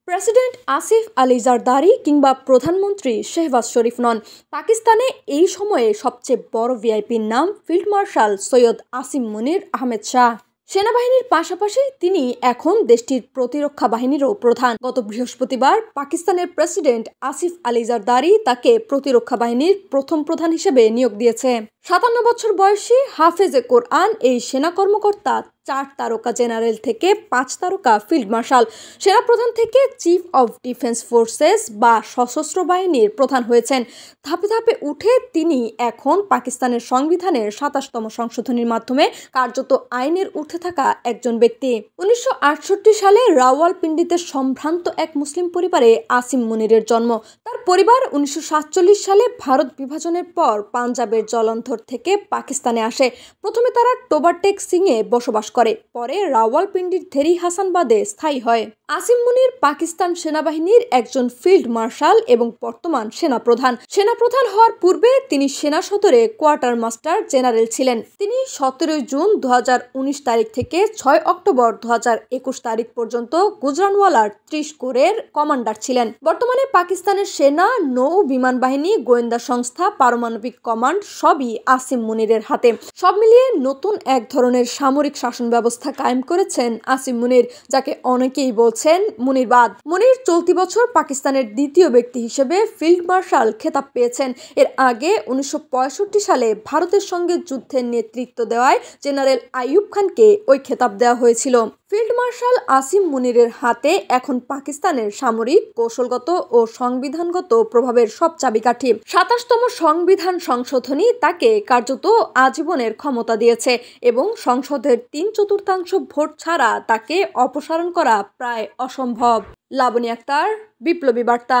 President Asif Ali Zardari কিংবা প্রধানমন্ত্রী শেহবাজ শরীফ নন, পাকিস্তানে এই সময়ে সবচেয়ে বড় ভিআইপির নাম ফিল্ড মার্শাল সৈয়দ আসিম মুনির আহমেদ শাহ। সেনাবাহিনীর পাশাপাশি তিনি এখন দেশটির প্রতিরক্ষা বাহিনীরও প্রধান। গত বৃহস্পতিবার পাকিস্তানের প্রেসিডেন্ট আসিফ আলী জারদারি তাকে প্রতিরক্ষা বাহিনীর প্রথম প্রধান হিসেবে নিয়োগ দিয়েছে। 57 বছর বয়সী হাফেজে কোরআন এই সেনা কর্মকর্তা 4 তারকা জেনারেল থেকে 5 তারকা ফিল্ড মার্শাল, সেনাপ্রধান থেকে চিফ অব ডিফেন্স ফোর্সেস বা সশস্ত্র বাহিনীর প্রধান হয়েছেন। ধাপে ধাপে উঠে তিনি এখন পাকিস্তানের সংবিধানের 27তম সংশোধনীর মাধ্যমে কার্যত আইনের উঠে থাকা একজন ব্যক্তি। 1968 সালে রাওয়ালপিন্ডিতে সম্ভ্রান্ত এক মুসলিম পরিবারে আসিম মুনিরের জন্ম। তার পরিবার 1947 সালে ভারত বিভাজনের পর পাঞ্জাবের জলন্ধর থেকে পাকিস্তানে আসে। প্রথমে তারা টোবারটেক সিংয়ে বসবাস করে, পরে রাওয়ালপিন্ডির ধেরি হাসানবাদে স্থায়ী হয়। আসিম মুনির পাকিস্তান সেনাবাহিনীর একজন ফিল্ড মার্শাল এবং বর্তমান সেনাপ্রধান হওয়ার পূর্বে তিনি সেনা সদরে কোয়ার্টার মাস্টার জেনারেল ছিলেন। তিনি 17 জুন 2019 তারিখ থেকে 6 অক্টোবর 2021 তারিখ পর্যন্ত গুজরানওয়ালার 30 কোরের কমান্ডার ছিলেন। বর্তমানে পাকিস্তানের সেনা, নৌ বিমান বাহিনী, গোয়েন্দা সংস্থা, পারমাণবিক কমান্ড সবই আসিম মুনিরের হাতে। সব মিলিয়ে নতুন এক ধরনের সামরিক শাসন ব্যবস্থা কায়েম করেছেন আসিম মুনির, যাকে অনেকেই বলছেন মুনিরবাদ। মুনির চলতি বছর পাকিস্তানের দ্বিতীয় ব্যক্তি হিসেবে ফিল্ড মার্শাল খেতাব পেয়েছেন। এর আগে 1965 সালে ভারতের সঙ্গে যুদ্ধের নেতৃত্ব দেওয়ায় জেনারেল আইয়ুব খানকে ওই খেতাব দেওয়া হয়েছিল। ফিল্ড মার্শাল আসিম মুনিরের হাতে এখন পাকিস্তানের সামরিক, কৌশলগত ও সংবিধানগত প্রভাবের সব চাবিকাঠি। 27তম সংবিধান সংশোধনী তাকে কার্যত আজীবনের ক্ষমতা দিয়েছে এবং সংসদের 3/4 ভোট ছাড়া তাকে অপসারণ করা প্রায় অসম্ভব। লাবনী আক্তার, বিপ্লবী বার্তা।